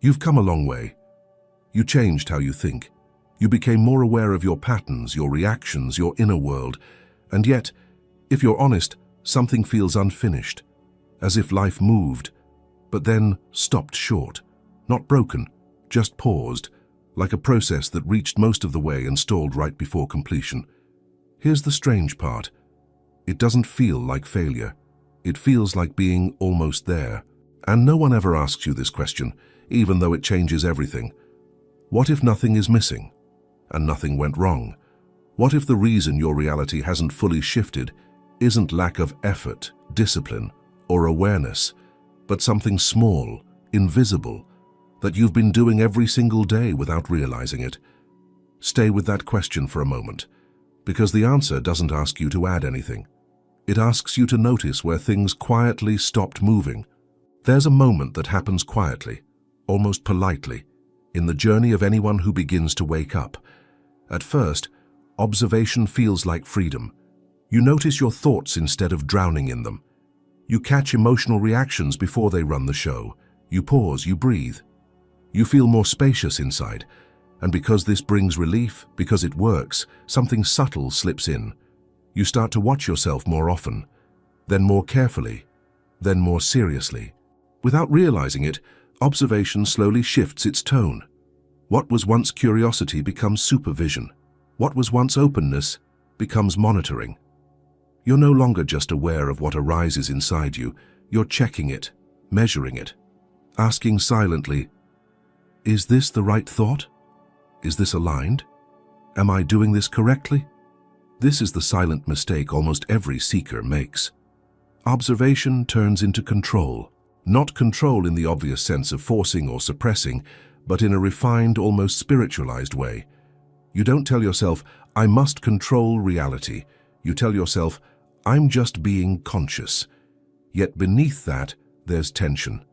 You've come a long way. You changed how you think. You became more aware of your patterns, your reactions, your inner world. And yet, if you're honest, something feels unfinished, as if life moved, but then stopped short. Not broken, just paused, like a process that reached most of the way and stalled right before completion. Here's the strange part. It doesn't feel like failure. It feels like being almost there. And no one ever asks you this question, even though it changes everything. What if nothing is missing? And nothing went wrong? What if the reason your reality hasn't fully shifted isn't lack of effort, discipline, or awareness, but something small, invisible, that you've been doing every single day without realizing it? Stay with that question for a moment, because the answer doesn't ask you to add anything. It asks you to notice where things quietly stopped moving. There's a moment that happens quietly, almost politely, in the journey of anyone who begins to wake up. At first, observation feels like freedom. You notice your thoughts instead of drowning in them. You catch emotional reactions before they run the show. You pause, you breathe. You feel more spacious inside. And because this brings relief, because it works, something subtle slips in. You start to watch yourself more often, then more carefully, then more seriously. Without realizing it, observation slowly shifts its tone. What was once curiosity becomes supervision. What was once openness becomes monitoring. You're no longer just aware of what arises inside you. You're checking it, measuring it, asking silently, is this the right thought? Is this aligned? Am I doing this correctly? This is the silent mistake almost every seeker makes. Observation turns into control. Not control in the obvious sense of forcing or suppressing, but in a refined, almost spiritualized way. You don't tell yourself, I must control reality. You tell yourself, I'm just being conscious. Yet beneath that, there's tension.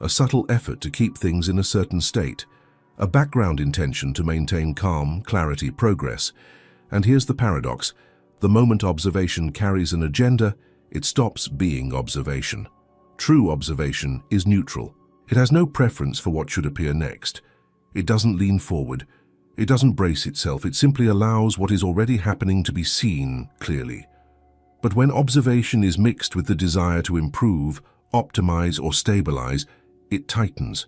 A subtle effort to keep things in a certain state. A background intention to maintain calm, clarity, progress. And here's the paradox. The moment observation carries an agenda, it stops being observation. True observation is neutral. It has no preference for what should appear next. It doesn't lean forward. It doesn't brace itself. It simply allows what is already happening to be seen clearly. But when observation is mixed with the desire to improve, optimize, or stabilize, it tightens.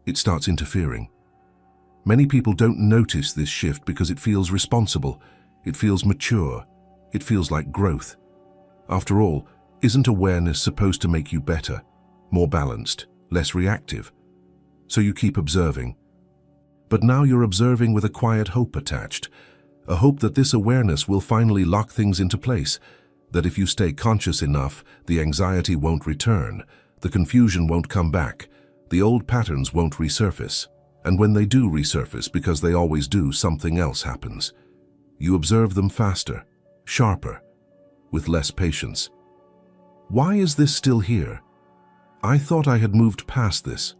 It starts interfering. Many people don't notice this shift because it feels responsible. It feels mature. It feels like growth. After all, isn't awareness supposed to make you better, more balanced, less reactive? So you keep observing. But now you're observing with a quiet hope attached, a hope that this awareness will finally lock things into place, that if you stay conscious enough, the anxiety won't return, the confusion won't come back, the old patterns won't resurface. And when they do resurface, because they always do, something else happens. You observe them faster, sharper, with less patience. Why is this still here? I thought I had moved past this.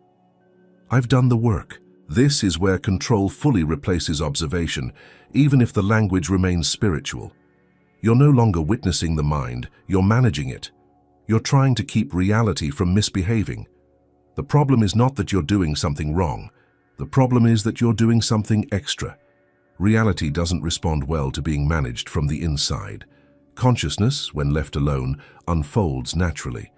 I've done the work. This is where control fully replaces observation, even if the language remains spiritual. You're no longer witnessing the mind, you're managing it. You're trying to keep reality from misbehaving. The problem is not that you're doing something wrong. The problem is that you're doing something extra. Reality doesn't respond well to being managed from the inside. Consciousness, when left alone, unfolds naturally.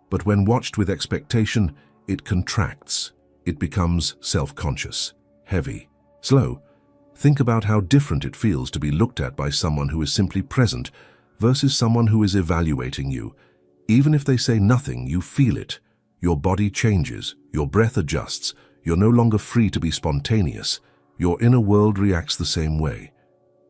But when watched with expectation, it contracts. It becomes self-conscious, heavy, slow. Think about how different it feels to be looked at by someone who is simply present versus someone who is evaluating you. Even if they say nothing, you feel it. Your body changes, your breath adjusts. You're no longer free to be spontaneous. Your inner world reacts the same way.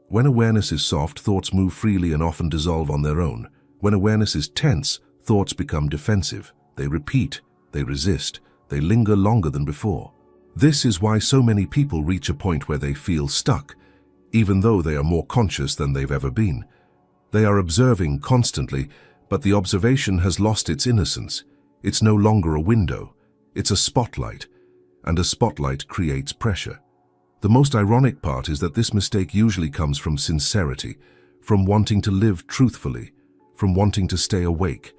When awareness is soft, thoughts move freely and often dissolve on their own. When awareness is tense, thoughts become defensive. They repeat, they resist, they linger longer than before. This is why so many people reach a point where they feel stuck, even though they are more conscious than they've ever been. They are observing constantly, but the observation has lost its innocence. It's no longer a window. It's a spotlight. And a spotlight creates pressure. The most ironic part is that this mistake usually comes from sincerity, from wanting to live truthfully, from wanting to stay awake.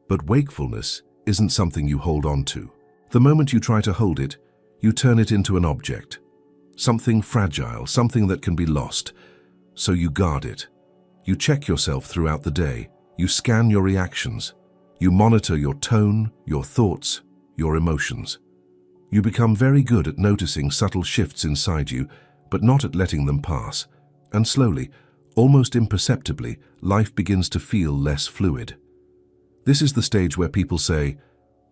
But wakefulness isn't something you hold on to. The moment you try to hold it, You turn it into an object, something fragile, something that can be lost. So you guard it. You check yourself throughout the day. You scan your reactions. You monitor your tone, your thoughts, your emotions. You become very good at noticing subtle shifts inside you, but not at letting them pass. And slowly, almost imperceptibly, life begins to feel less fluid. This is the stage where people say,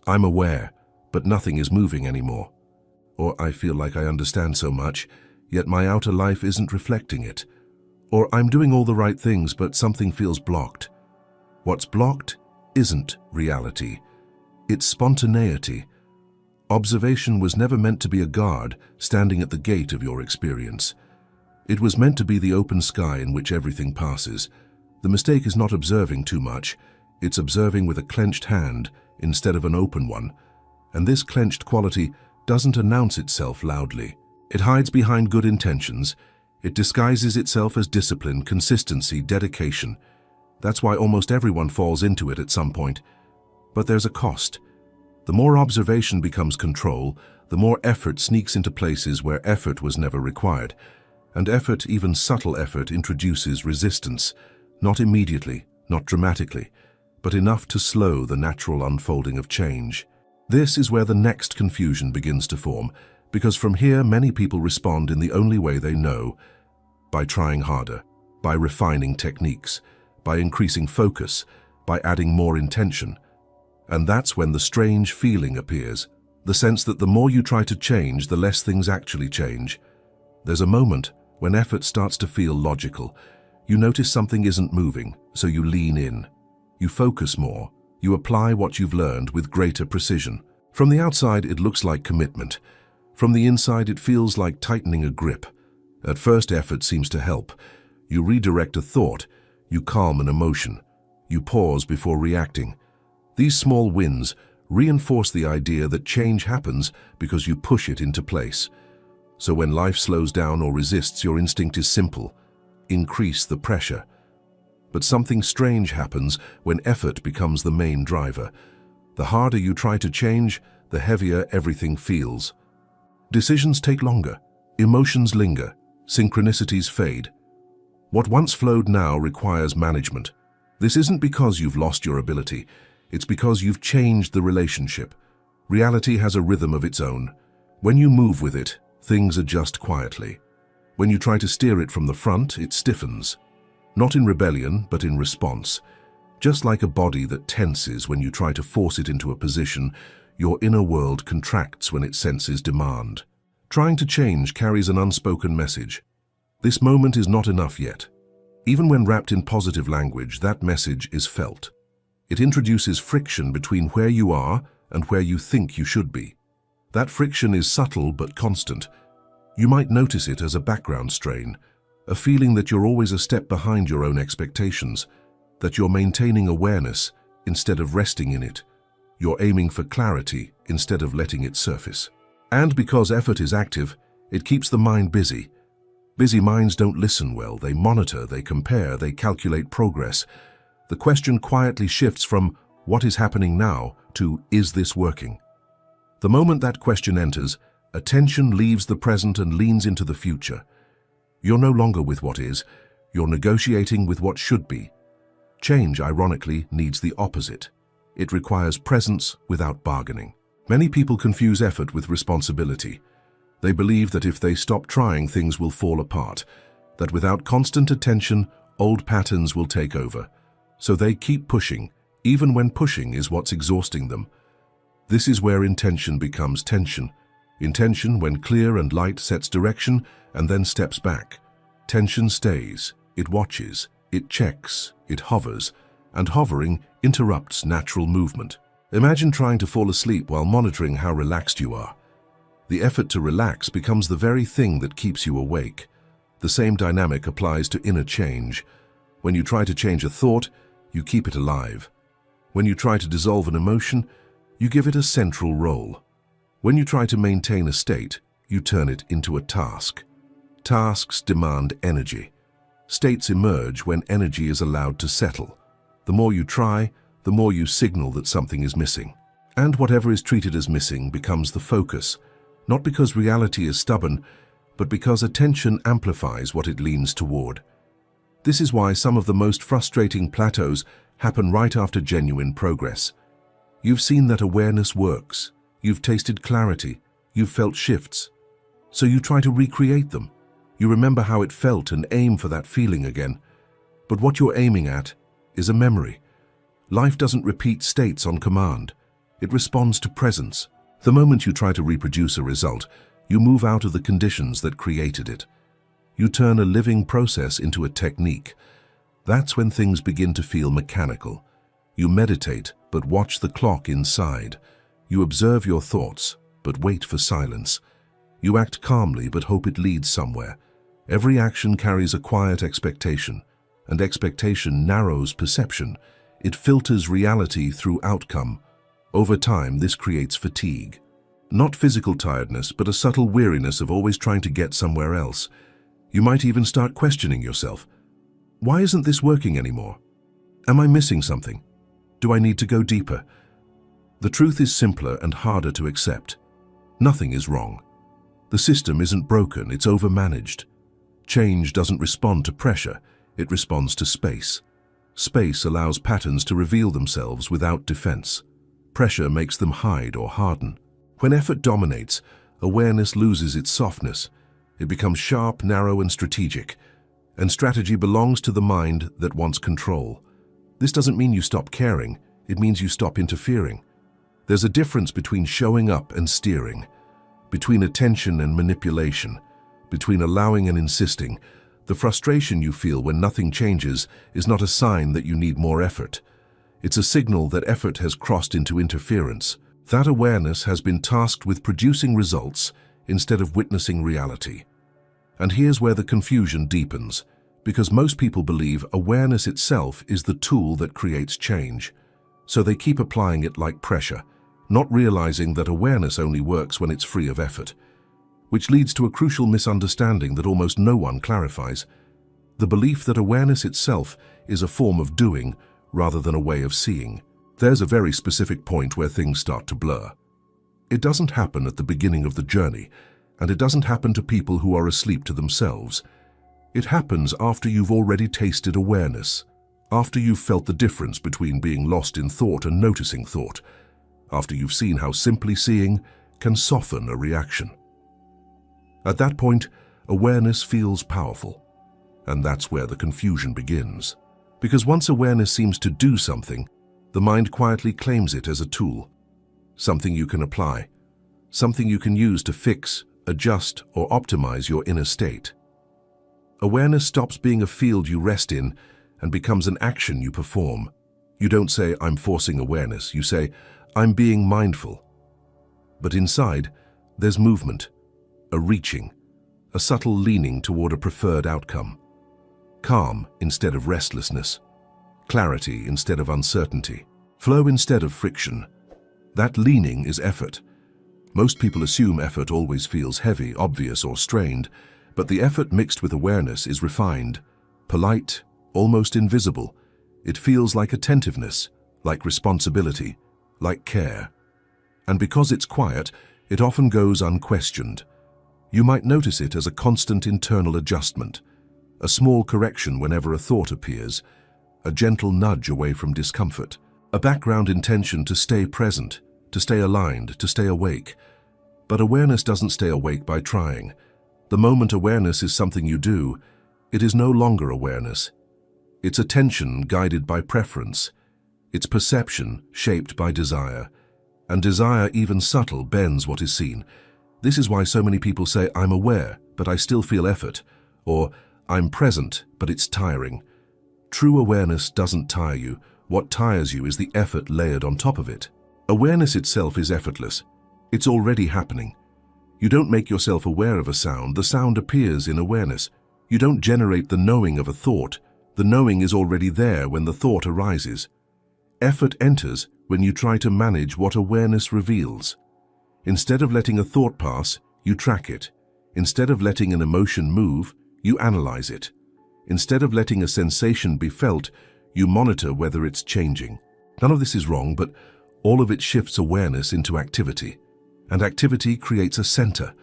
"I'm aware, but nothing is moving anymore." Or, "I feel like I understand so much, yet my outer life isn't reflecting it." Or, "I'm doing all the right things, but something feels blocked." What's blocked isn't reality. It's spontaneity. Observation was never meant to be a guard standing at the gate of your experience. It was meant to be the open sky in which everything passes. The mistake is not observing too much. It's observing with a clenched hand instead of an open one. And this clenched quality doesn't announce itself loudly. It hides behind good intentions. It disguises itself as discipline, consistency, dedication. That's why almost everyone falls into it at some point. But there's a cost. The more observation becomes control, the more effort sneaks into places where effort was never required. And effort, even subtle effort, introduces resistance. Not immediately, not dramatically, but enough to slow the natural unfolding of change. This is where the next confusion begins to form, because from here many people respond in the only way they know, by trying harder, by refining techniques, by increasing focus, by adding more intention. And that's when the strange feeling appears, the sense that the more you try to change, the less things actually change. There's a moment when effort starts to feel logical. You notice something isn't moving, so you lean in. You focus more. You apply what you've learned with greater precision. From the outside, it looks like commitment. From the inside, it feels like tightening a grip. At first, effort seems to help. You redirect a thought. You calm an emotion. You pause before reacting. These small wins reinforce the idea that change happens because you push it into place. So when life slows down or resists, your instinct is simple: increase the pressure. But something strange happens when effort becomes the main driver. The harder you try to change, the heavier everything feels. Decisions take longer, emotions linger, synchronicities fade. What once flowed now requires management. This isn't because you've lost your ability. It's because you've changed the relationship. Reality has a rhythm of its own. When you move with it, things adjust quietly. When you try to steer it from the front, it stiffens. Not in rebellion, but in response. Just like a body that tenses when you try to force it into a position, your inner world contracts when it senses demand. Trying to change carries an unspoken message. This moment is not enough yet. Even when wrapped in positive language, that message is felt. It introduces friction between where you are and where you think you should be. That friction is subtle but constant. You might notice it as a background strain, a feeling that you're always a step behind your own expectations, that you're maintaining awareness instead of resting in it. You're aiming for clarity instead of letting it surface. And because effort is active, it keeps the mind busy. Busy minds don't listen well. They monitor, they compare, they calculate progress. The question quietly shifts from "what is happening now" to "is this working?" The moment that question enters, attention leaves the present and leans into the future. You're no longer with what is, you're negotiating with what should be. Change, ironically, needs the opposite. It requires presence without bargaining. Many people confuse effort with responsibility. They believe that if they stop trying, things will fall apart, that without constant attention, old patterns will take over. So they keep pushing, even when pushing is what's exhausting them. This is where intention becomes tension. Intention, when clear and light, sets direction and then steps back. Tension stays, it watches, it checks, it hovers, and hovering interrupts natural movement. Imagine trying to fall asleep while monitoring how relaxed you are. The effort to relax becomes the very thing that keeps you awake. The same dynamic applies to inner change. When you try to change a thought, you keep it alive. When you try to dissolve an emotion, you give it a central role. When you try to maintain a state, you turn it into a task. Tasks demand energy. States emerge when energy is allowed to settle. The more you try, the more you signal that something is missing. And whatever is treated as missing becomes the focus. Not because reality is stubborn, but because attention amplifies what it leans toward. This is why some of the most frustrating plateaus happen right after genuine progress. You've seen that awareness works. You've tasted clarity. You've felt shifts. So you try to recreate them. You remember how it felt and aim for that feeling again. But what you're aiming at is a memory. Life doesn't repeat states on command. It responds to presence. The moment you try to reproduce a result, you move out of the conditions that created it. You turn a living process into a technique. That's when things begin to feel mechanical. You meditate, but watch the clock inside. You observe your thoughts, but wait for silence. You act calmly, but hope it leads somewhere. Every action carries a quiet expectation, and expectation narrows perception. It filters reality through outcome. Over time, this creates fatigue. Not physical tiredness, but a subtle weariness of always trying to get somewhere else. You might even start questioning yourself. Why isn't this working anymore? Am I missing something? Do I need to go deeper? The truth is simpler and harder to accept. Nothing is wrong. The system isn't broken, it's overmanaged. Change doesn't respond to pressure, it responds to space. Space allows patterns to reveal themselves without defense. Pressure makes them hide or harden. When effort dominates, awareness loses its softness. It becomes sharp, narrow, and strategic. And strategy belongs to the mind that wants control. This doesn't mean you stop caring, it means you stop interfering. There's a difference between showing up and steering, between attention and manipulation, between allowing and insisting. The frustration you feel when nothing changes is not a sign that you need more effort. It's a signal that effort has crossed into interference. That awareness has been tasked with producing results instead of witnessing reality. And here's where the confusion deepens, because most people believe awareness itself is the tool that creates change. So they keep applying it like pressure, not realizing that awareness only works when it's free of effort. Which leads to a crucial misunderstanding that almost no one clarifies: the belief that awareness itself is a form of doing rather than a way of seeing. There's a very specific point where things start to blur. It doesn't happen at the beginning of the journey, and it doesn't happen to people who are asleep to themselves. It happens after you've already tasted awareness, after you've felt the difference between being lost in thought and noticing thought, after you've seen how simply seeing can soften a reaction. At that point, awareness feels powerful, and that's where the confusion begins. Because once awareness seems to do something, the mind quietly claims it as a tool, something you can apply, something you can use to fix, adjust, or optimize your inner state. Awareness stops being a field you rest in and becomes an action you perform. You don't say, "I'm forcing awareness." You say, "I'm being mindful." But inside, there's movement, a reaching, a subtle leaning toward a preferred outcome. Calm instead of restlessness, clarity instead of uncertainty, flow instead of friction. That leaning is effort. Most people assume effort always feels heavy, obvious, or strained, but the effort mixed with awareness is refined, polite, almost invisible. It feels like attentiveness, like responsibility, like care. And because it's quiet, it often goes unquestioned. You might notice it as a constant internal adjustment, a small correction whenever a thought appears, a gentle nudge away from discomfort, a background intention to stay present, to stay aligned, to stay awake. But awareness doesn't stay awake by trying. The moment awareness is something you do, it is no longer awareness. It's attention guided by preference. It's perception shaped by desire. And desire, even subtle, bends what is seen. This is why so many people say, "I'm aware, but I still feel effort," or "I'm present, but it's tiring." True awareness doesn't tire you. What tires you is the effort layered on top of it. Awareness itself is effortless. It's already happening. You don't make yourself aware of a sound, the sound appears in awareness. You don't generate the knowing of a thought. The knowing is already there when the thought arises. Effort enters when you try to manage what awareness reveals. Instead of letting a thought pass, you track it. Instead of letting an emotion move, you analyze it. Instead of letting a sensation be felt, you monitor whether it's changing. None of this is wrong, but all of it shifts awareness into activity. and activity creates a center,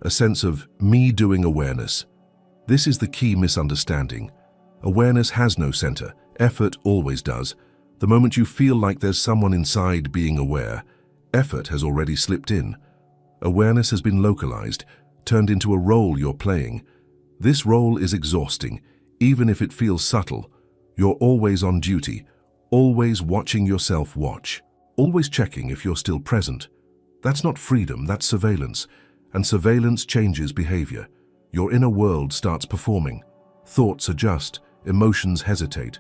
a sense of me doing awareness. This is the key misunderstanding. Awareness has no center. Effort always does. The moment you feel like there's someone inside being aware, effort has already slipped in. Awareness has been localized, turned into a role you're playing. This role is exhausting, even if it feels subtle. You're always on duty, always watching yourself watch, always checking if you're still present. That's not freedom, that's surveillance. And surveillance changes behavior. Your inner world starts performing. Thoughts adjust, emotions hesitate.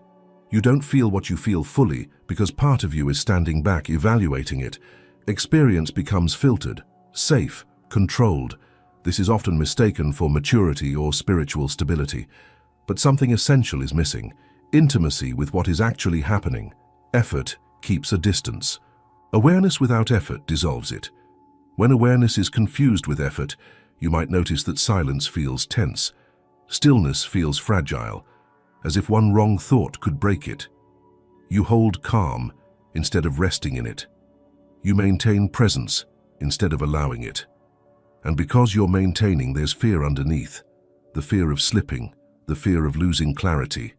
You don't feel what you feel fully because part of you is standing back evaluating it. Experience becomes filtered, safe, controlled. This is often mistaken for maturity or spiritual stability. But something essential is missing: intimacy with what is actually happening. Effort keeps a distance. Awareness without effort dissolves it. When awareness is confused with effort, you might notice that silence feels tense. Stillness feels fragile, as if one wrong thought could break it. You hold calm instead of resting in it. You maintain presence instead of allowing it. And because you're maintaining, there's fear underneath. The fear of slipping, the fear of losing clarity,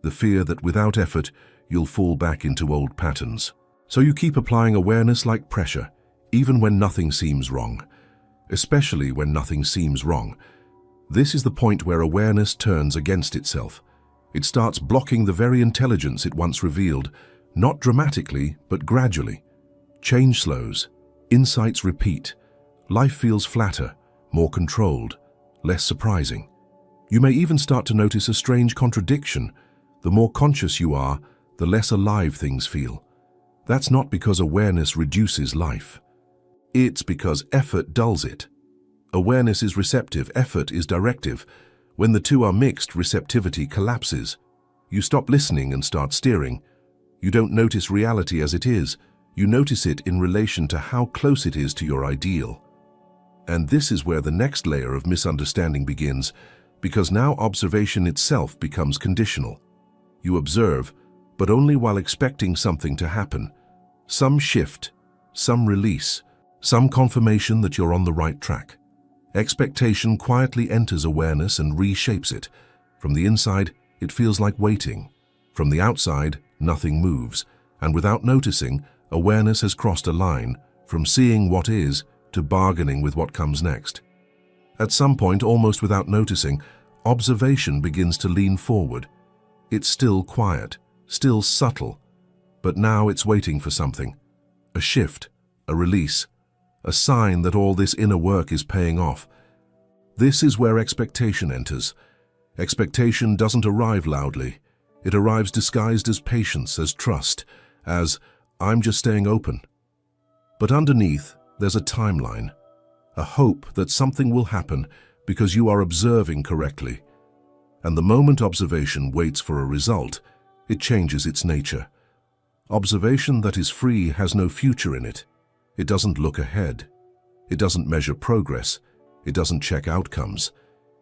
the fear that without effort, you'll fall back into old patterns. So you keep applying awareness like pressure, even when nothing seems wrong. Especially when nothing seems wrong. This is the point where awareness turns against itself. It starts blocking the very intelligence it once revealed, not dramatically, but gradually. Change slows, insights repeat. Life feels flatter, more controlled, less surprising. You may even start to notice a strange contradiction. The more conscious you are, the less alive things feel. That's not because awareness reduces life. It's because effort dulls it. Awareness is receptive, effort is directive. When the two are mixed, receptivity collapses. You stop listening and start steering. You don't notice reality as it is. You notice it in relation to how close it is to your ideal. And this is where the next layer of misunderstanding begins, because now observation itself becomes conditional. You observe, but only while expecting something to happen. Some shift, some release, some confirmation that you're on the right track. Expectation quietly enters awareness and reshapes it. From the inside, it feels like waiting. From the outside, nothing moves. And without noticing, awareness has crossed a line, from seeing what is to bargaining with what comes next. At some point, almost without noticing, observation begins to lean forward. It's still quiet, still subtle, but now it's waiting for something. A shift, a release, a sign that all this inner work is paying off. This is where expectation enters. Expectation doesn't arrive loudly. It arrives disguised as patience, as trust, as I'm just staying open. But underneath, there's a timeline, a hope that something will happen because you are observing correctly. And the moment observation waits for a result, it changes its nature. Observation that is free has no future in it. It doesn't look ahead. It doesn't measure progress. It doesn't check outcomes.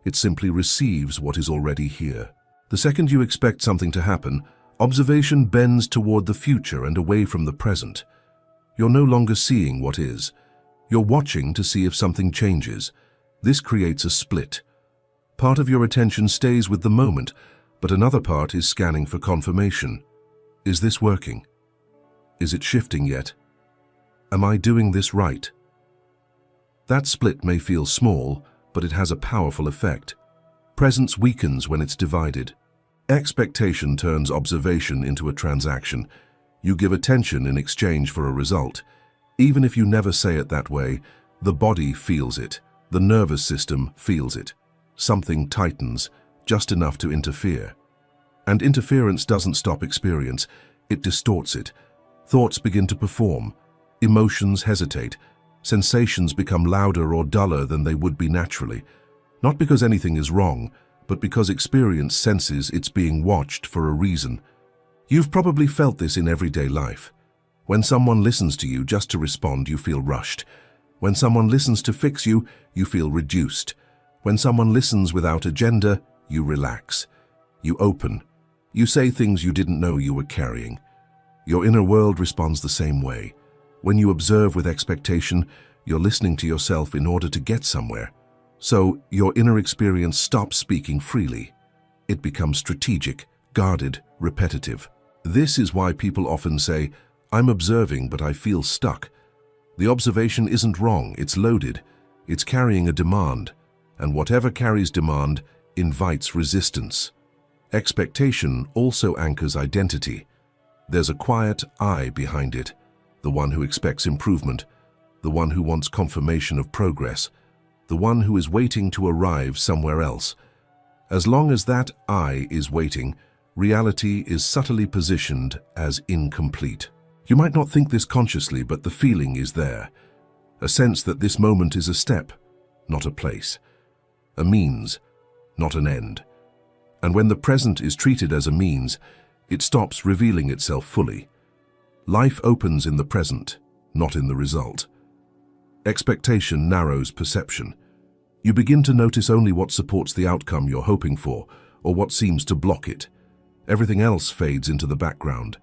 It simply receives what is already here. The second you expect something to happen, observation bends toward the future and away from the present. You're no longer seeing what is. You're watching to see if something changes. This creates a split. Part of your attention stays with the moment, but another part is scanning for confirmation. Is this working? Is it shifting yet? Am I doing this right? That split may feel small, but it has a powerful effect. Presence weakens when it's divided. Expectation turns observation into a transaction. You give attention in exchange for a result. Even if you never say it that way, the body feels it. The nervous system feels it. Something tightens, just enough to interfere. And interference doesn't stop experience, it distorts it. Thoughts begin to perform. Emotions hesitate. Sensations become louder or duller than they would be naturally. Not because anything is wrong, but because experience senses it's being watched for a reason. You've probably felt this in everyday life. When someone listens to you just to respond, you feel rushed. When someone listens to fix you, you feel reduced. When someone listens without agenda, you relax. You open. You say things you didn't know you were carrying. Your inner world responds the same way. When you observe with expectation, You're listening to yourself in order to get somewhere. So your inner experience stops speaking freely. It becomes strategic, guarded, repetitive. This is why people often say, "I'm observing, but I feel stuck." The observation isn't wrong, it's loaded. It's carrying a demand, and whatever carries demand invites resistance. Expectation also anchors identity. There's a quiet I behind it, the one who expects improvement, the one who wants confirmation of progress, the one who is waiting to arrive somewhere else. As long as that I is waiting, reality is subtly positioned as incomplete. You might not think this consciously, but the feeling is there. A sense that this moment is a step, not a place. A means, not an end. And when the present is treated as a means, it stops revealing itself fully. Life opens in the present, not in the result. Expectation narrows perception. You begin to notice only what supports the outcome you're hoping for, or what seems to block it. Everything else fades into the background.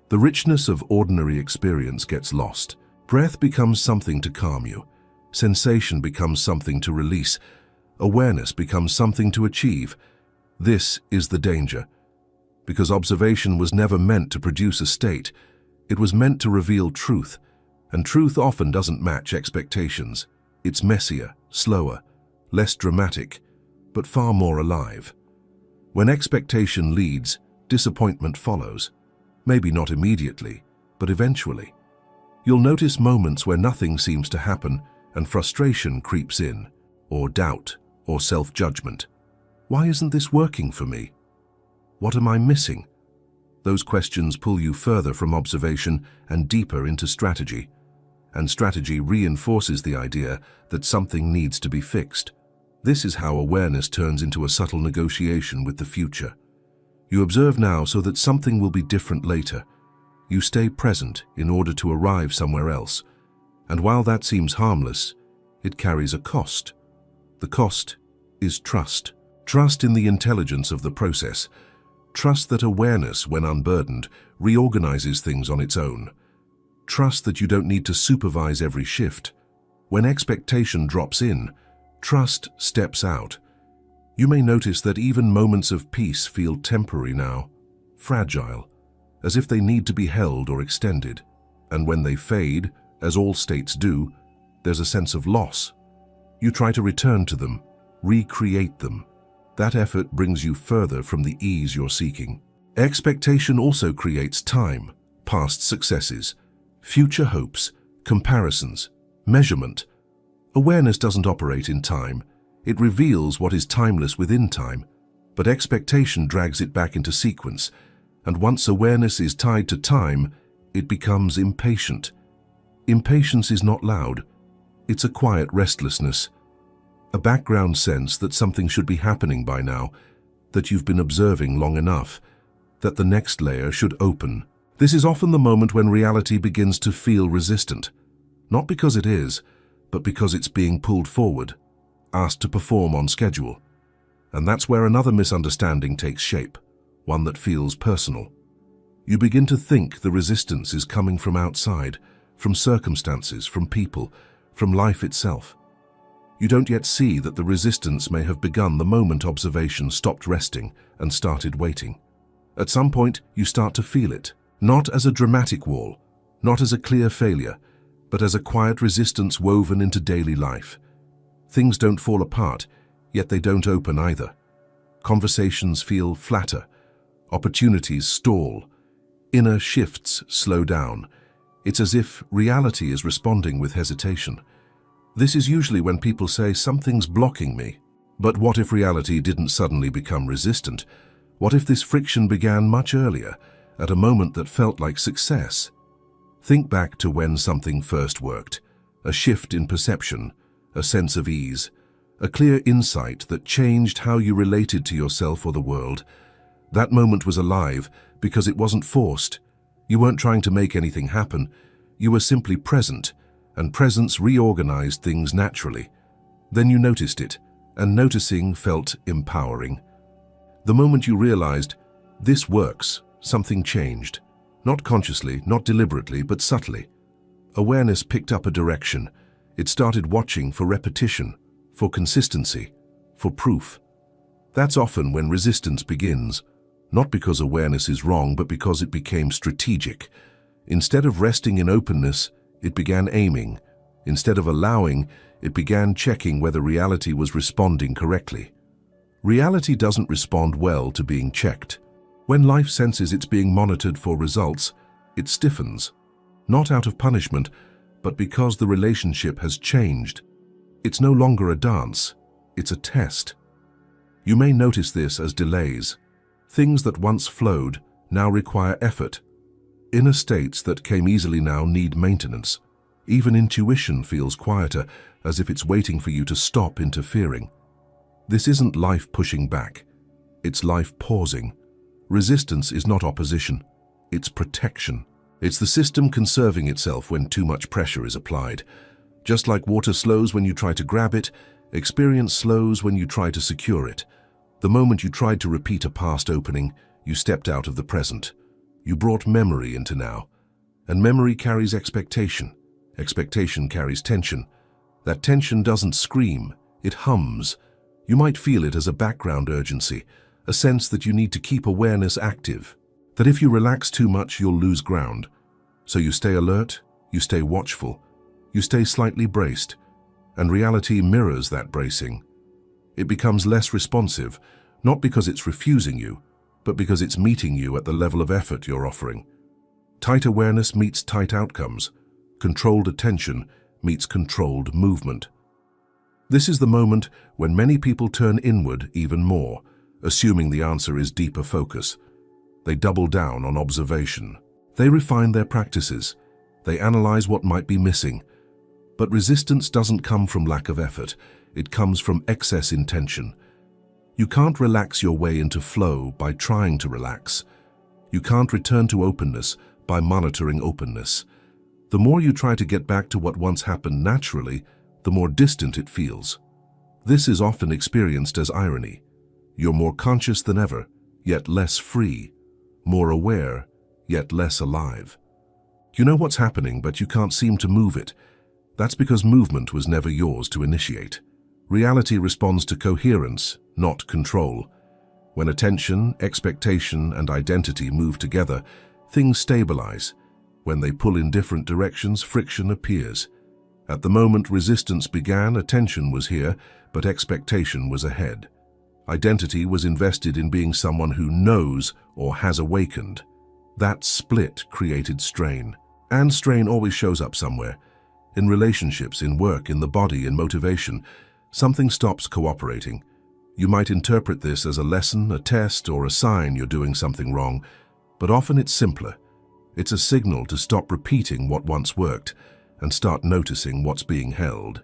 The richness of ordinary experience gets lost. Breath becomes something to calm you. Sensation becomes something to release. Awareness becomes something to achieve. This is the danger. Because observation was never meant to produce a state. It was meant to reveal truth. And truth often doesn't match expectations. It's messier, slower, less dramatic, but far more alive. When expectation leads, disappointment follows. Maybe not immediately, but eventually. You'll notice moments where nothing seems to happen and frustration creeps in, or doubt, or self-judgment. Why isn't this working for me? What am I missing? Those questions pull you further from observation and deeper into strategy. And strategy reinforces the idea that something needs to be fixed. This is how awareness turns into a subtle negotiation with the future. You observe now so that something will be different later. You stay present in order to arrive somewhere else. And while that seems harmless, it carries a cost. The cost is trust. Trust in the intelligence of the process. Trust that awareness, when unburdened, reorganizes things on its own. Trust that you don't need to supervise every shift. When expectation drops in, trust steps out. You may notice that even moments of peace feel temporary now, fragile, as if they need to be held or extended. And when they fade, as all states do, there's a sense of loss. You try to return to them, recreate them. That effort brings you further from the ease you're seeking. Expectation also creates time, past successes, future hopes, comparisons, measurement. Awareness doesn't operate in time. It reveals what is timeless within time, but expectation drags it back into sequence, and once awareness is tied to time, it becomes impatient. Impatience is not loud. It's a quiet restlessness, a background sense that something should be happening by now, that you've been observing long enough, that the next layer should open. This is often the moment when reality begins to feel resistant, not because it is, but because it's being pulled forward, asked to perform on schedule. And that's where another misunderstanding takes shape, one that feels personal. You begin to think the resistance is coming from outside, from circumstances, from people, from life itself. You don't yet see that the resistance may have begun the moment observation stopped resting and started waiting. At some point, you start to feel it, not as a dramatic wall, not as a clear failure, but as a quiet resistance woven into daily life. Things don't fall apart, yet they don't open either. Conversations feel flatter, opportunities stall, inner shifts slow down. It's as if reality is responding with hesitation. This is usually when people say, "Something's blocking me." But what if reality didn't suddenly become resistant? What if this friction began much earlier, at a moment that felt like success? Think back to when something first worked, a shift in perception, a sense of ease, a clear insight that changed how you related to yourself or the world. That moment was alive because it wasn't forced. You weren't trying to make anything happen. You were simply present, and presence reorganized things naturally. Then you noticed it, and noticing felt empowering. The moment you realized, this works, something changed. Not consciously, not deliberately, but subtly. Awareness picked up a direction. It started watching for repetition, for consistency, for proof. That's often when resistance begins, not because awareness is wrong, but because it became strategic. Instead of resting in openness, it began aiming. Instead of allowing, it began checking whether reality was responding correctly. Reality doesn't respond well to being checked. When life senses it's being monitored for results, it stiffens, not out of punishment, but because the relationship has changed. It's no longer a dance, it's a test. You may notice this as delays. Things that once flowed now require effort. Inner states that came easily now need maintenance. Even intuition feels quieter, as if it's waiting for you to stop interfering. This isn't life pushing back, it's life pausing. Resistance is not opposition, it's protection. It's the system conserving itself when too much pressure is applied. Just like water slows when you try to grab it, experience slows when you try to secure it. The moment you tried to repeat a past opening, you stepped out of the present. You brought memory into now. And memory carries expectation. Expectation carries tension. That tension doesn't scream, it hums. You might feel it as a background urgency, a sense that you need to keep awareness active, that if you relax too much, you'll lose ground. So you stay alert, you stay watchful, you stay slightly braced, and reality mirrors that bracing. It becomes less responsive, not because it's refusing you, but because it's meeting you at the level of effort you're offering. Tight awareness meets tight outcomes. Controlled attention meets controlled movement. This is the moment when many people turn inward even more, assuming the answer is deeper focus. They double down on observation. They refine their practices. They analyze what might be missing. But resistance doesn't come from lack of effort. It comes from excess intention. You can't relax your way into flow by trying to relax. You can't return to openness by monitoring openness. The more you try to get back to what once happened naturally, the more distant it feels. This is often experienced as irony. You're more conscious than ever, yet less free. More aware, yet less alive. You know what's happening, but you can't seem to move it. That's because movement was never yours to initiate. Reality responds to coherence, not control. When attention, expectation, and identity move together, things stabilize. When they pull in different directions, friction appears. At the moment resistance began, attention was here, but expectation was ahead. Identity was invested in being someone who knows or has awakened. That split created strain. And strain always shows up somewhere. In relationships, in work, in the body, in motivation. Something stops cooperating. You might interpret this as a lesson, a test, or a sign you're doing something wrong, but often it's simpler. It's a signal to stop repeating what once worked and start noticing what's being held.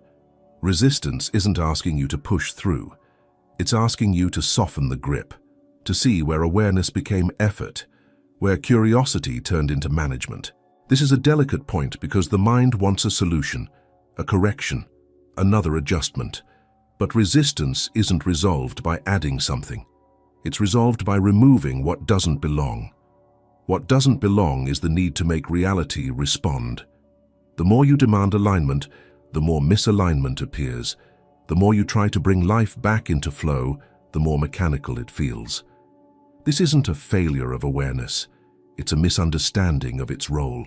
Resistance isn't asking you to push through. It's asking you to soften the grip, to see where awareness became effort, where curiosity turned into management. This is a delicate point because the mind wants a solution, a correction, another adjustment. But resistance isn't resolved by adding something. It's resolved by removing what doesn't belong. What doesn't belong is the need to make reality respond. The more you demand alignment, the more misalignment appears. The more you try to bring life back into flow, the more mechanical it feels. This isn't a failure of awareness. It's a misunderstanding of its role.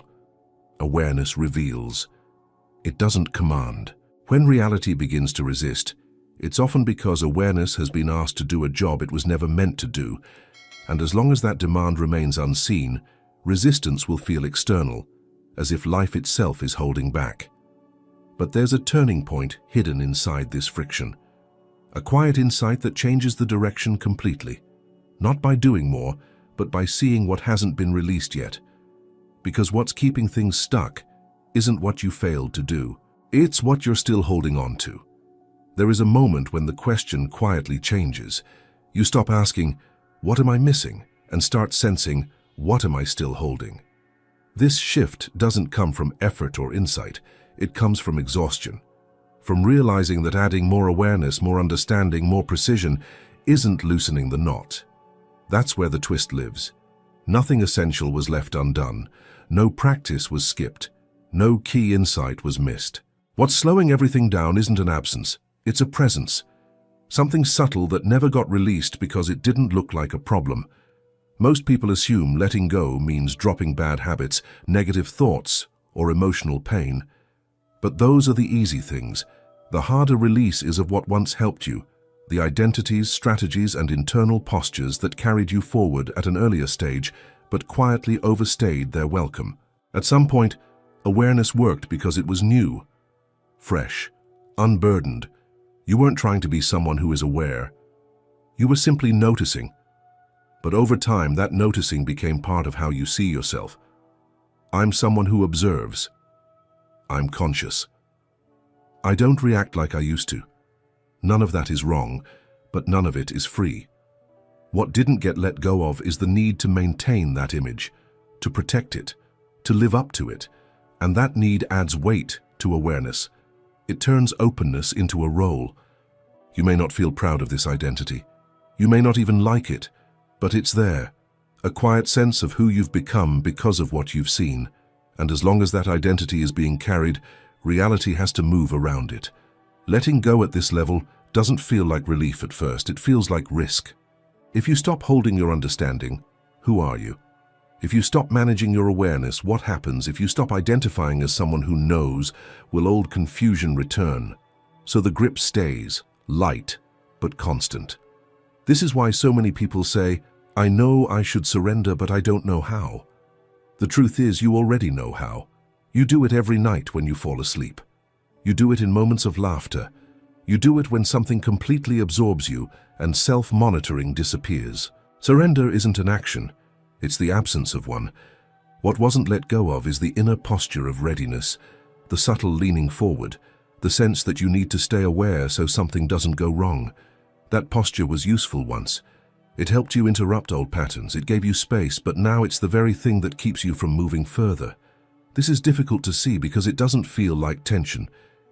Awareness reveals. It doesn't command. When reality begins to resist, it's often because awareness has been asked to do a job it was never meant to do. And as long as that demand remains unseen, resistance will feel external, as if life itself is holding back. But there's a turning point hidden inside this friction. A quiet insight that changes the direction completely. Not by doing more, but by seeing what hasn't been released yet. Because what's keeping things stuck isn't what you failed to do. It's what you're still holding on to. There is a moment when the question quietly changes. You stop asking, "What am I missing?" and start sensing, "What am I still holding?" This shift doesn't come from effort or insight. It comes from exhaustion. From realizing that adding more awareness, more understanding, more precision isn't loosening the knot. That's where the twist lives. Nothing essential was left undone. No practice was skipped. No key insight was missed. What's slowing everything down isn't an absence, it's a presence. Something subtle that never got released because it didn't look like a problem. Most people assume letting go means dropping bad habits, negative thoughts, or emotional pain. But those are the easy things. The harder release is of what once helped you, the identities, strategies, and internal postures that carried you forward at an earlier stage, but quietly overstayed their welcome. At some point, awareness worked because it was new, fresh, unburdened. You weren't trying to be someone who is aware. You were simply noticing. But over time, that noticing became part of how you see yourself. I'm someone who observes. I'm conscious. I don't react like I used to. None of that is wrong, but none of it is free. What didn't get let go of is the need to maintain that image, to protect it, to live up to it, and that need adds weight to awareness. It turns openness into a role. You may not feel proud of this identity. You may not even like it, but it's there, a quiet sense of who you've become because of what you've seen. And as long as that identity is being carried, reality has to move around it. Letting go at this level doesn't feel like relief at first, it feels like risk. If you stop holding your understanding, who are you? If you stop managing your awareness, what happens? If you stop identifying as someone who knows, will old confusion return? So the grip stays, light, but constant. This is why so many people say, I know I should surrender, but I don't know how. The truth is, you already know how. You do it every night when you fall asleep. You do it in moments of laughter. You do it when something completely absorbs you and self-monitoring disappears. Surrender isn't an action. It's the absence of one. What wasn't let go of is the inner posture of readiness, the subtle leaning forward, the sense that you need to stay aware so something doesn't go wrong. That posture was useful once. It helped you interrupt old patterns, it gave you space, but now it's the very thing that keeps you from moving further. This is difficult to see because it doesn't feel like tension.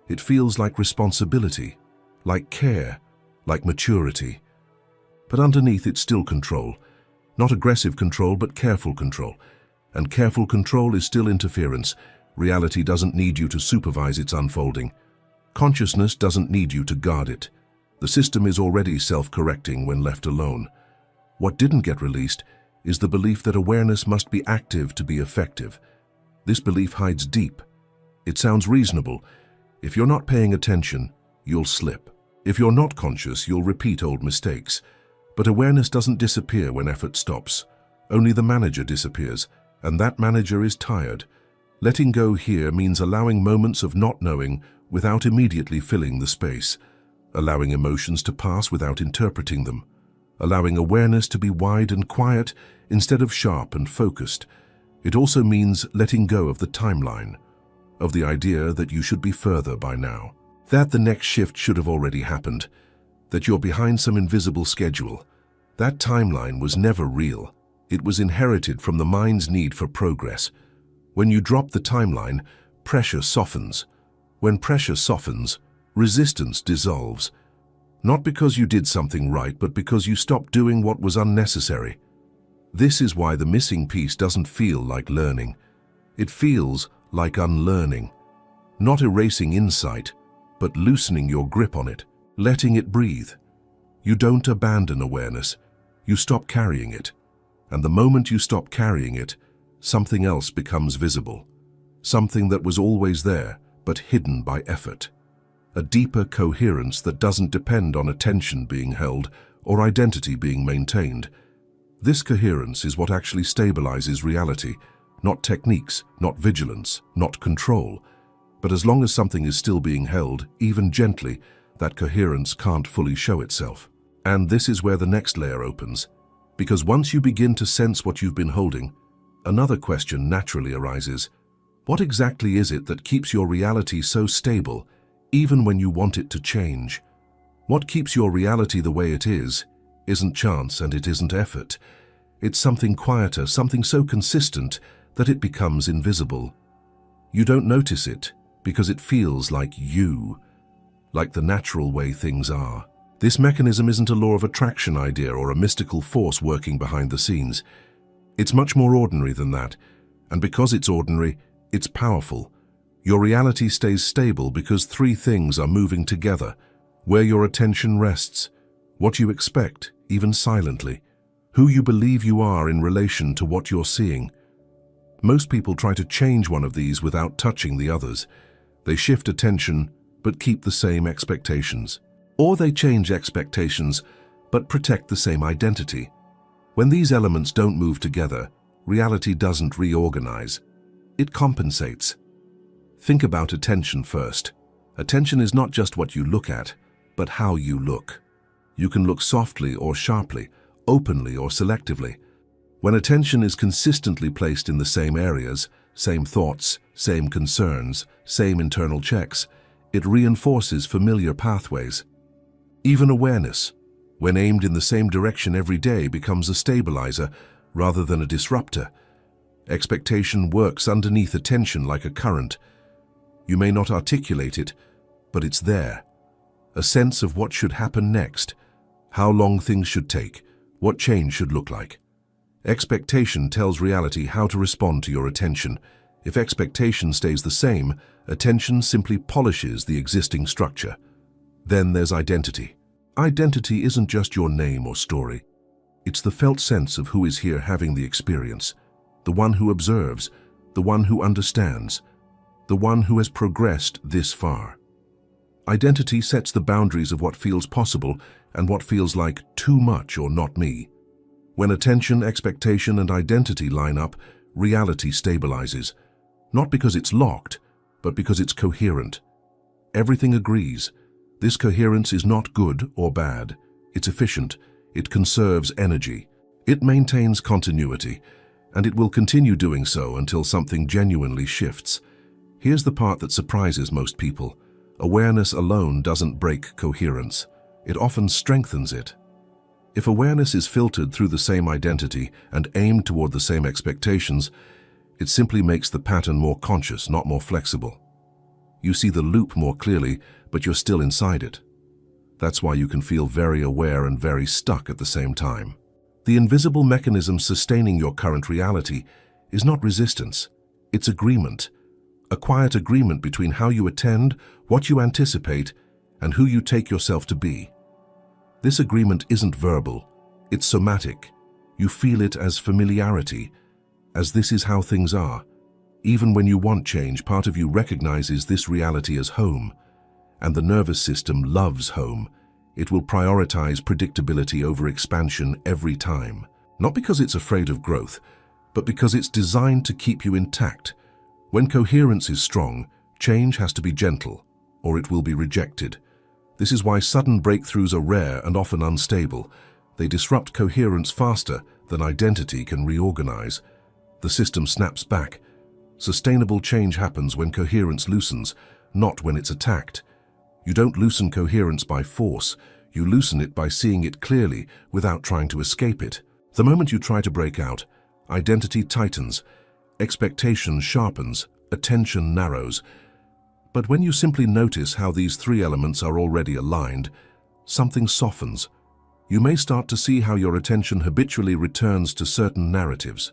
It feels like responsibility, like care, like maturity. But underneath it's still control. Not aggressive control, but careful control. And careful control is still interference. Reality doesn't need you to supervise its unfolding. Consciousness doesn't need you to guard it. The system is already self-correcting when left alone. What didn't get released is the belief that awareness must be active to be effective. This belief hides deep. It sounds reasonable. If you're not paying attention, you'll slip. If you're not conscious, you'll repeat old mistakes. But awareness doesn't disappear when effort stops. Only the manager disappears, and that manager is tired. Letting go here means allowing moments of not knowing without immediately filling the space, allowing emotions to pass without interpreting them, allowing awareness to be wide and quiet instead of sharp and focused. It also means letting go of the timeline, of the idea that you should be further by now, that the next shift should have already happened, that you're behind some invisible schedule. That timeline was never real. It was inherited from the mind's need for progress. When you drop the timeline, pressure softens. When pressure softens, resistance dissolves. Not because you did something right, but because you stopped doing what was unnecessary. This is why the missing piece doesn't feel like learning. It feels like unlearning. Not erasing insight, but loosening your grip on it, letting it breathe. You don't abandon awareness, you stop carrying it. And the moment you stop carrying it, something else becomes visible. Something that was always there, but hidden by effort. A deeper coherence that doesn't depend on attention being held or identity being maintained. This coherence is what actually stabilizes reality, not techniques, not vigilance, not control. But as long as something is still being held, even gently, that coherence can't fully show itself. And this is where the next layer opens. Because once you begin to sense what you've been holding, another question naturally arises. What exactly is it that keeps your reality so stable, even when you want it to change? What keeps your reality the way it is isn't chance and it isn't effort. It's something quieter, something so consistent that it becomes invisible. You don't notice it because it feels like you, like the natural way things are. This mechanism isn't a law of attraction idea or a mystical force working behind the scenes. It's much more ordinary than that, and because it's ordinary, it's powerful. Your reality stays stable because three things are moving together: where your attention rests, what you expect, even silently, who you believe you are in relation to what you're seeing. Most people try to change one of these without touching the others. They shift attention but keep the same expectations. Or they change expectations but protect the same identity. When these elements don't move together, reality doesn't reorganize. It compensates. Think about attention first. Attention is not just what you look at, but how you look. You can look softly or sharply, openly or selectively. When attention is consistently placed in the same areas, same thoughts, same concerns, same internal checks, it reinforces familiar pathways. Even awareness, when aimed in the same direction every day, becomes a stabilizer rather than a disruptor. Expectation works underneath attention like a current. You may not articulate it, but it's there. A sense of what should happen next, how long things should take, what change should look like. Expectation tells reality how to respond to your attention. If expectation stays the same, attention simply polishes the existing structure. Then there's identity. Identity isn't just your name or story. It's the felt sense of who is here having the experience, the one who observes, the one who understands, the one who has progressed this far. Identity sets the boundaries of what feels possible and what feels like too much or not me. When attention, expectation, and identity line up, reality stabilizes. Not because it's locked, but because it's coherent. Everything agrees. This coherence is not good or bad. It's efficient. It conserves energy. It maintains continuity, and it will continue doing so until something genuinely shifts. Here's the part that surprises most people. Awareness alone doesn't break coherence. It often strengthens it. If awareness is filtered through the same identity and aimed toward the same expectations, it simply makes the pattern more conscious, not more flexible. You see the loop more clearly, but you're still inside it. That's why you can feel very aware and very stuck at the same time. The invisible mechanism sustaining your current reality is not resistance, it's agreement. A quiet agreement between how you attend, what you anticipate, and who you take yourself to be. This agreement isn't verbal, it's somatic. You feel it as familiarity, as this is how things are. Even when you want change, part of you recognizes this reality as home, and the nervous system loves home. It will prioritize predictability over expansion every time. Not because it's afraid of growth, but because it's designed to keep you intact. When coherence is strong, change has to be gentle, or it will be rejected. This is why sudden breakthroughs are rare and often unstable. They disrupt coherence faster than identity can reorganize. The system snaps back. Sustainable change happens when coherence loosens, not when it's attacked. You don't loosen coherence by force. You loosen it by seeing it clearly without trying to escape it. The moment you try to break out, identity tightens, expectation sharpens, attention narrows. But when you simply notice how these three elements are already aligned, something softens. You may start to see how your attention habitually returns to certain narratives,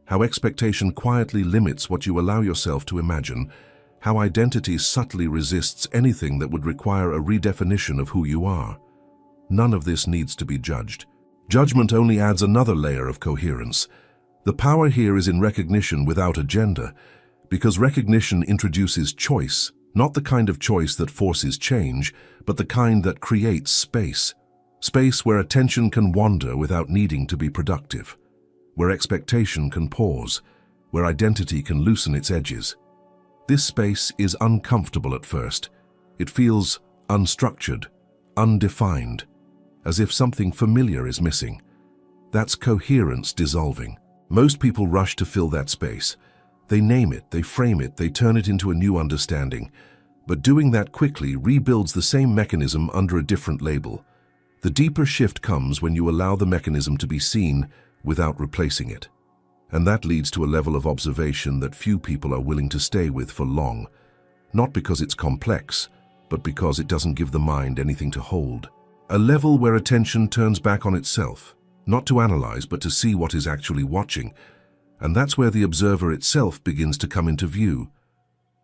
how expectation quietly limits what you allow yourself to imagine, how identity subtly resists anything that would require a redefinition of who you are. None of this needs to be judged. Judgment only adds another layer of coherence. The power here is in recognition without agenda, because recognition introduces choice, not the kind of choice that forces change, but the kind that creates space. Space where attention can wander without needing to be productive, where expectation can pause, where identity can loosen its edges. This space is uncomfortable at first. It feels unstructured, undefined, as if something familiar is missing. That's coherence dissolving. Most people rush to fill that space. They name it, they frame it, they turn it into a new understanding. But doing that quickly rebuilds the same mechanism under a different label. The deeper shift comes when you allow the mechanism to be seen without replacing it. And that leads to a level of observation that few people are willing to stay with for long. Not because it's complex, but because it doesn't give the mind anything to hold. A level where attention turns back on itself, not to analyze, but to see what is actually watching. And that's where the observer itself begins to come into view.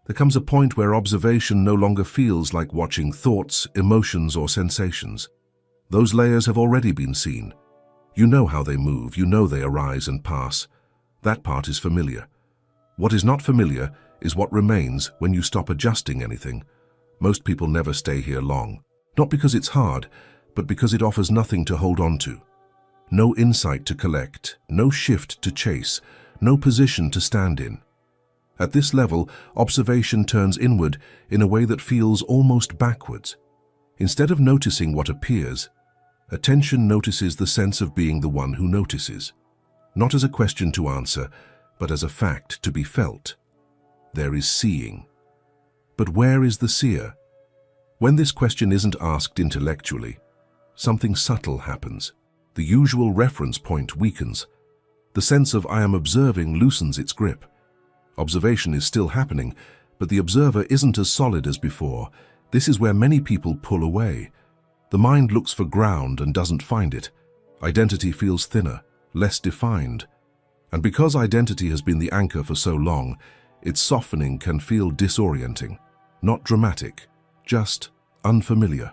There comes a point where observation no longer feels like watching thoughts, emotions, or sensations. Those layers have already been seen. You know how they move, you know they arise and pass. That part is familiar. What is not familiar is what remains when you stop adjusting anything. Most people never stay here long. Not because it's hard, but because it offers nothing to hold on to. No insight to collect, no shift to chase, no position to stand in. At this level, observation turns inward in a way that feels almost backwards. Instead of noticing what appears, attention notices the sense of being the one who notices. Not as a question to answer, but as a fact to be felt. There is seeing. But where is the seer? When this question isn't asked intellectually, something subtle happens. The usual reference point weakens. The sense of I am observing loosens its grip. Observation is still happening, but the observer isn't as solid as before. This is where many people pull away. The mind looks for ground and doesn't find it. Identity feels thinner, less defined. And because identity has been the anchor for so long, its softening can feel disorienting. Not dramatic, just unfamiliar.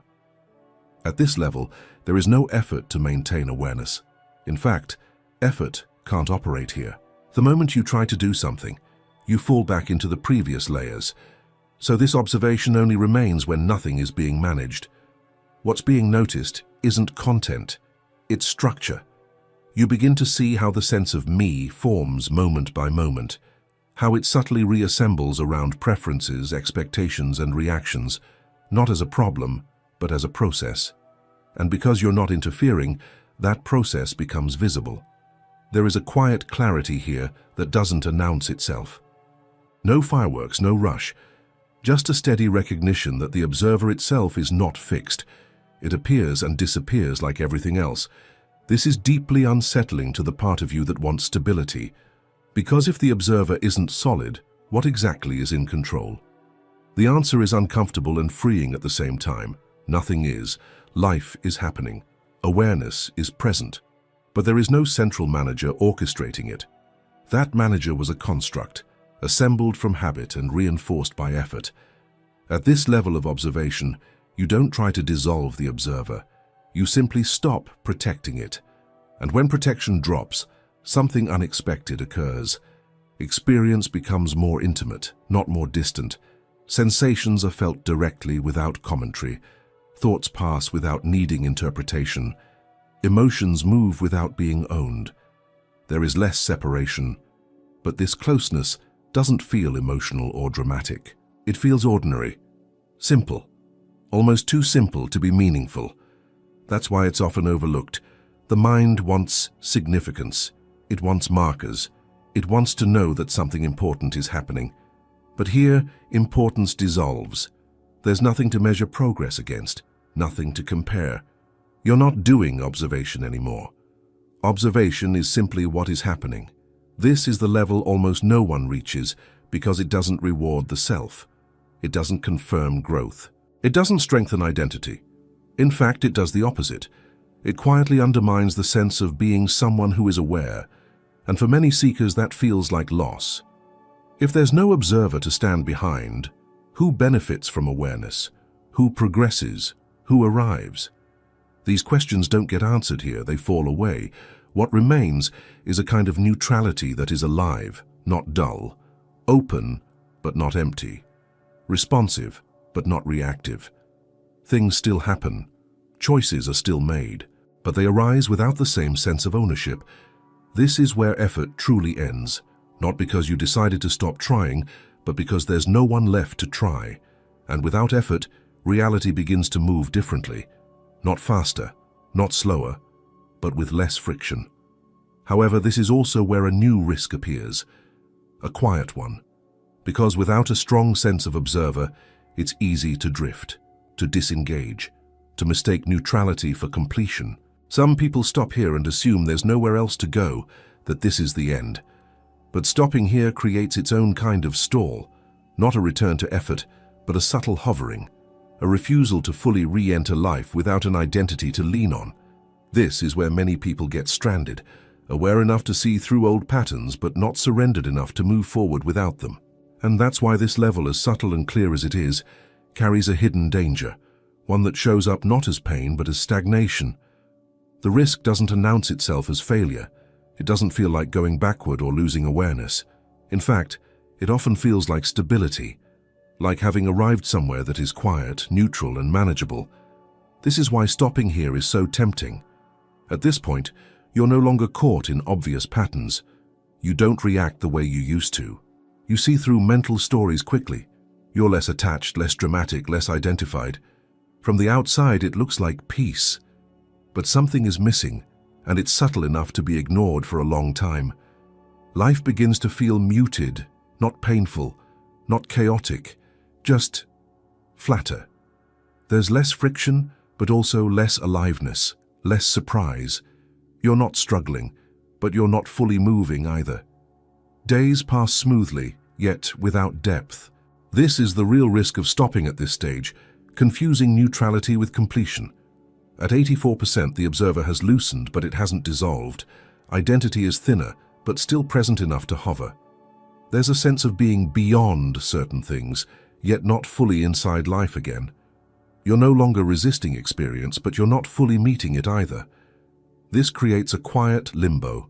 At this level, there is no effort to maintain awareness. In fact, effort can't operate here. The moment you try to do something, you fall back into the previous layers. So this observation only remains when nothing is being managed. What's being noticed isn't content, it's structure. You begin to see how the sense of me forms moment by moment, how it subtly reassembles around preferences, expectations, and reactions, not as a problem, but as a process. And because you're not interfering, that process becomes visible. There is a quiet clarity here that doesn't announce itself. No fireworks, no rush, just a steady recognition that the observer itself is not fixed. It appears and disappears like everything else. This is deeply unsettling to the part of you that wants stability, because if the observer isn't solid, what exactly is in control? The answer is uncomfortable and freeing at the same time. Nothing is. Life is happening. Awareness is present. But there is no central manager orchestrating it. That manager was a construct, assembled from habit and reinforced by effort. At this level of observation, you don't try to dissolve the observer. You simply stop protecting it. And when protection drops, something unexpected occurs. Experience becomes more intimate, not more distant. Sensations are felt directly without commentary. Thoughts pass without needing interpretation. Emotions move without being owned. There is less separation, but this closeness doesn't feel emotional or dramatic. It feels ordinary, simple, almost too simple to be meaningful. That's why it's often overlooked. The mind wants significance. It wants markers. It wants to know that something important is happening. But here, importance dissolves. There's nothing to measure progress against, nothing to compare. You're not doing observation anymore. Observation is simply what is happening. This is the level almost no one reaches because it doesn't reward the self. It doesn't confirm growth. It doesn't strengthen identity. In fact, it does the opposite. It quietly undermines the sense of being someone who is aware, and for many seekers that feels like loss. If there's no observer to stand behind, who benefits from awareness? Who progresses? Who arrives? These questions don't get answered here, they fall away. What remains is a kind of neutrality that is alive, not dull, open, but not empty, responsive, but not reactive. Things still happen, choices are still made, but they arise without the same sense of ownership. This is where effort truly ends, not because you decided to stop trying, but because there's no one left to try. And without effort, reality begins to move differently, not faster, not slower, but with less friction. However, this is also where a new risk appears, a quiet one, because without a strong sense of observer, it's easy to drift, to disengage, to mistake neutrality for completion. Some people stop here and assume there's nowhere else to go, that this is the end. But stopping here creates its own kind of stall, not a return to effort, but a subtle hovering, a refusal to fully re-enter life without an identity to lean on. This is where many people get stranded, aware enough to see through old patterns but not surrendered enough to move forward without them. And that's why this level, as subtle and clear as it is, carries a hidden danger, one that shows up not as pain but as stagnation. The risk doesn't announce itself as failure. It doesn't feel like going backward or losing awareness. In fact, it often feels like stability, like having arrived somewhere that is quiet, neutral, and manageable. This is why stopping here is so tempting. At this point, you're no longer caught in obvious patterns. You don't react the way you used to. You see through mental stories quickly. You're less attached, less dramatic, less identified. From the outside, it looks like peace. But something is missing, and it's subtle enough to be ignored for a long time. Life begins to feel muted, not painful, not chaotic, just flatter. There's less friction, but also less aliveness, less surprise. You're not struggling, but you're not fully moving either. Days pass smoothly, yet without depth. This is the real risk of stopping at this stage, confusing neutrality with completion. At 84%, the observer has loosened, but it hasn't dissolved. Identity is thinner, but still present enough to hover. There's a sense of being beyond certain things, yet not fully inside life again. You're no longer resisting experience, but you're not fully meeting it either. This creates a quiet limbo.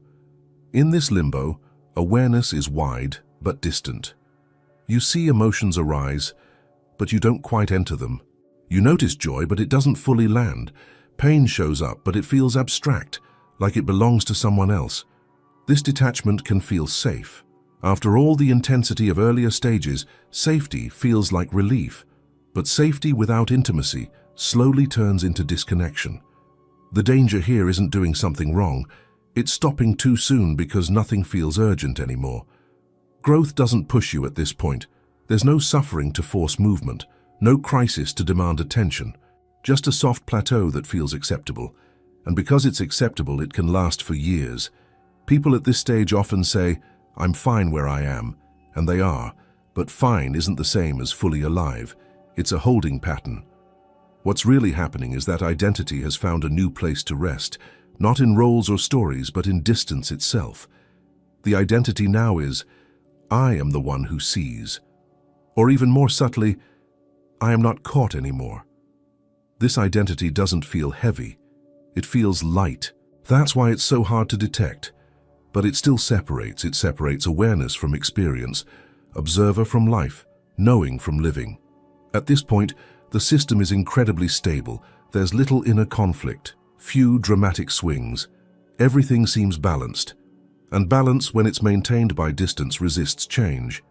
In this limbo, awareness is wide but distant. You see emotions arise, but you don't quite enter them. You notice joy, but it doesn't fully land. Pain shows up, but it feels abstract, like it belongs to someone else. This detachment can feel safe. After all the intensity of earlier stages, safety feels like relief. But safety without intimacy slowly turns into disconnection. The danger here isn't doing something wrong. It's stopping too soon because nothing feels urgent anymore. Growth doesn't push you at this point. There's no suffering to force movement, no crisis to demand attention, just a soft plateau that feels acceptable. And because it's acceptable, it can last for years. People at this stage often say, "I'm fine where I am," and they are, but fine isn't the same as fully alive. It's a holding pattern. What's really happening is that identity has found a new place to rest, not in roles or stories, but in distance itself. The identity now is, I am the one who sees. Or even more subtly, I am not caught anymore. This identity doesn't feel heavy. It feels light. That's why it's so hard to detect. But it still separates. It separates awareness from experience, observer from life, knowing from living. At this point, the system is incredibly stable. There's little inner conflict, few dramatic swings. Everything seems balanced. And balance, when it's maintained by distance, resists change.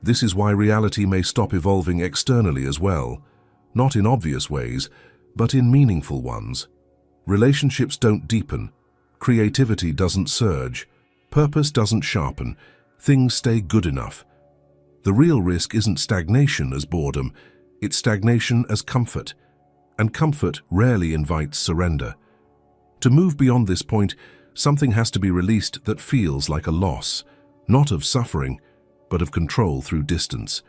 This is why reality may stop evolving externally as well, not in obvious ways, but in meaningful ones. Relationships don't deepen, creativity doesn't surge, purpose doesn't sharpen, things stay good enough. The real risk isn't stagnation as boredom, it's stagnation as comfort, and comfort rarely invites surrender. To move beyond this point, something has to be released that feels like a loss, not of suffering, but of control through distance,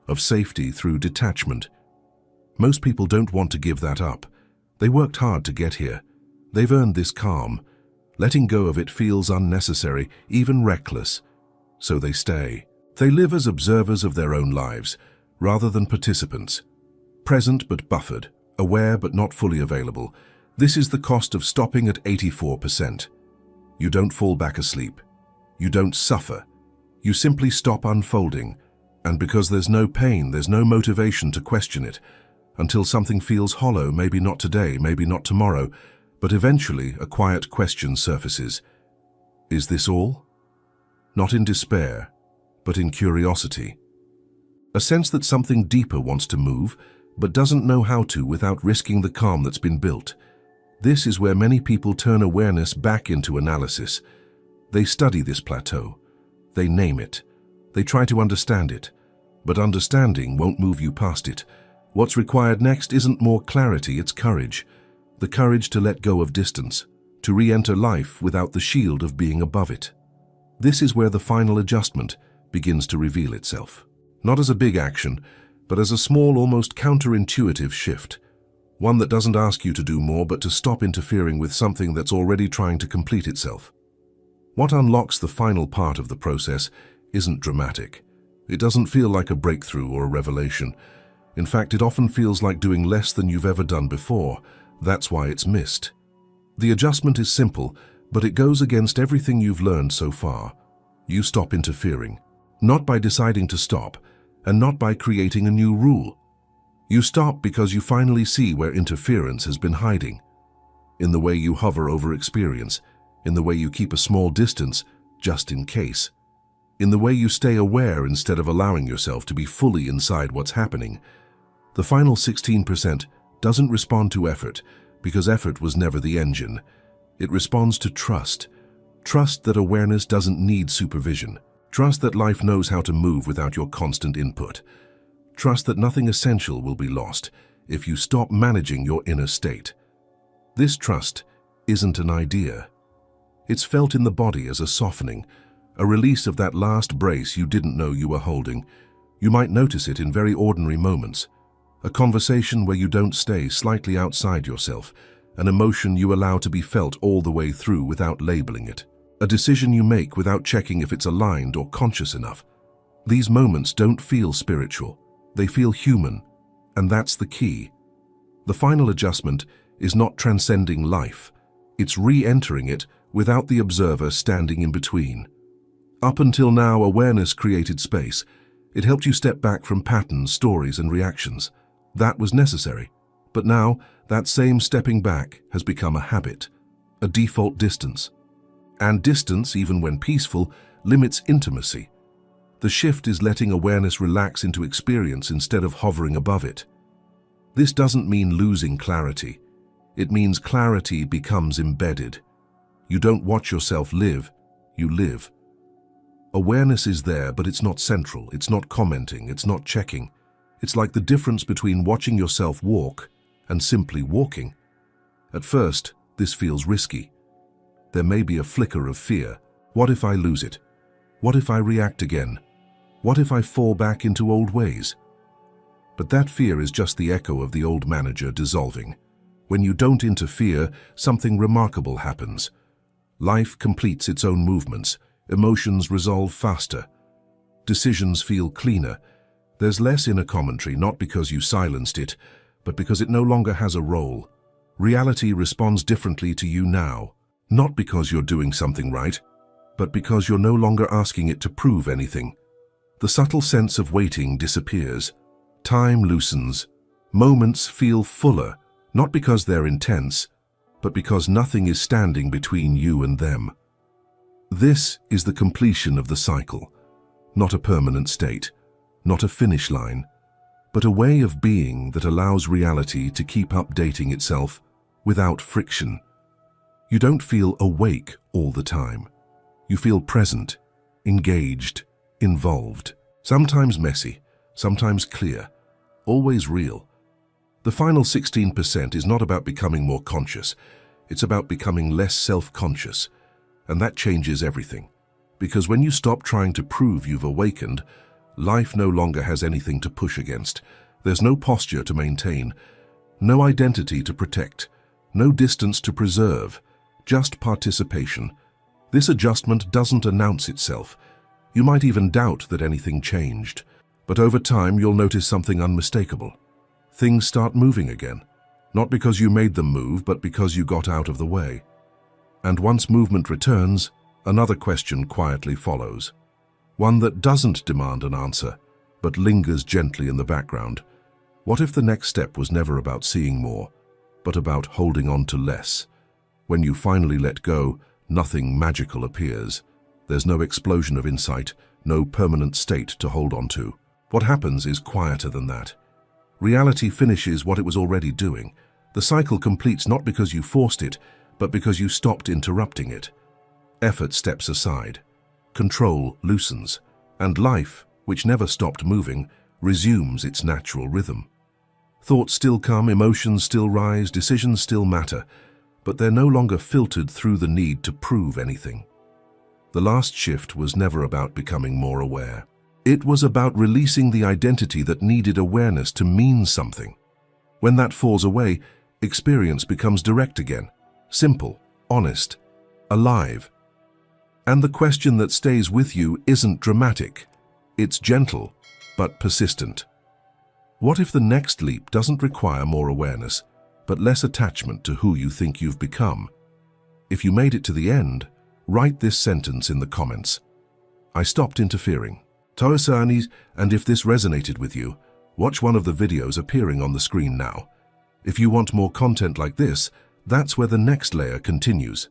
of safety through detachment. Most people don't want to give that up. They worked hard to get here. They've earned this calm. Letting go of it feels unnecessary, even reckless. So they stay. They live as observers of their own lives, rather than participants. Present but buffered, aware but not fully available. This is the cost of stopping at 84%. You don't fall back asleep. You don't suffer. You simply stop unfolding. And because there's no pain, there's no motivation to question it. Until something feels hollow, maybe not today, maybe not tomorrow, but eventually a quiet question surfaces. Is this all? Not in despair, but in curiosity. A sense that something deeper wants to move, but doesn't know how to without risking the calm that's been built. This is where many people turn awareness back into analysis. They study this plateau. They name it. They try to understand it. But understanding won't move you past it. What's required next isn't more clarity, it's courage. The courage to let go of distance, to re-enter life without the shield of being above it. This is where the final adjustment begins to reveal itself. Not as a big action, but as a small, almost counterintuitive shift. One that doesn't ask you to do more, but to stop interfering with something that's already trying to complete itself. What unlocks the final part of the process isn't dramatic. It doesn't feel like a breakthrough or a revelation. In fact, it often feels like doing less than you've ever done before. That's why it's missed. The adjustment is simple, but it goes against everything you've learned so far. You stop interfering, not by deciding to stop, and not by creating a new rule. You stop because you finally see where interference has been hiding. In the way you hover over experience, in the way you keep a small distance, just in case. In the way you stay aware instead of allowing yourself to be fully inside what's happening. The final 16% doesn't respond to effort, because effort was never the engine. It responds to trust. Trust that awareness doesn't need supervision. Trust that life knows how to move without your constant input. Trust that nothing essential will be lost if you stop managing your inner state. This trust isn't an idea. It's felt in the body as a softening, a release of that last brace you didn't know you were holding. You might notice it in very ordinary moments. A conversation where you don't stay slightly outside yourself, an emotion you allow to be felt all the way through without labeling it, a decision you make without checking if it's aligned or conscious enough. These moments don't feel spiritual, they feel human, and that's the key. The final adjustment is not transcending life, it's re-entering it without the observer standing in between. Up until now, awareness created space. It helped you step back from patterns, stories, and reactions. That was necessary. But now, that same stepping back has become a habit, a default distance. And distance, even when peaceful, limits intimacy. The shift is letting awareness relax into experience instead of hovering above it. This doesn't mean losing clarity. It means clarity becomes embedded. You don't watch yourself live, you live. Awareness is there, but it's not central, it's not commenting, it's not checking. It's like the difference between watching yourself walk and simply walking. At first, this feels risky. There may be a flicker of fear. What if I lose it? What if I react again? What if I fall back into old ways? But that fear is just the echo of the old manager dissolving. When you don't interfere, something remarkable happens. Life completes its own movements. Emotions resolve faster. Decisions feel cleaner. There's less inner commentary, not because you silenced it, but because it no longer has a role. Reality responds differently to you now, not because you're doing something right, but because you're no longer asking it to prove anything. The subtle sense of waiting disappears. Time loosens. Moments feel fuller, not because they're intense, but because nothing is standing between you and them. This is the completion of the cycle, not a permanent state, not a finish line, but a way of being that allows reality to keep updating itself without friction. You don't feel awake all the time. You feel present, engaged, involved, sometimes messy, sometimes clear, always real. The final 16% is not about becoming more conscious, it's about becoming less self-conscious. And that changes everything. Because when you stop trying to prove you've awakened, life no longer has anything to push against. There's no posture to maintain, no identity to protect, no distance to preserve, just participation. This adjustment doesn't announce itself. You might even doubt that anything changed. But over time, you'll notice something unmistakable. Things start moving again. Not because you made them move, but because you got out of the way. And once movement returns, another question quietly follows. One that doesn't demand an answer, but lingers gently in the background. What if the next step was never about seeing more, but about holding on to less? When you finally let go, nothing magical appears. There's no explosion of insight, no permanent state to hold on to. What happens is quieter than that. Reality finishes what it was already doing. The cycle completes not because you forced it, but because you stopped interrupting it. Effort steps aside. Control loosens. And life, which never stopped moving, resumes its natural rhythm. Thoughts still come, emotions still rise, decisions still matter, but they're no longer filtered through the need to prove anything. The last shift was never about becoming more aware. It was about releasing the identity that needed awareness to mean something. When that falls away, experience becomes direct again. Simple, honest, alive. And the question that stays with you isn't dramatic. It's gentle, but persistent. What if the next leap doesn't require more awareness, but less attachment to who you think you've become? If you made it to the end, write this sentence in the comments. I stopped interfering. Toasani, and if this resonated with you, watch one of the videos appearing on the screen now. If you want more content like this, that's where the next layer continues.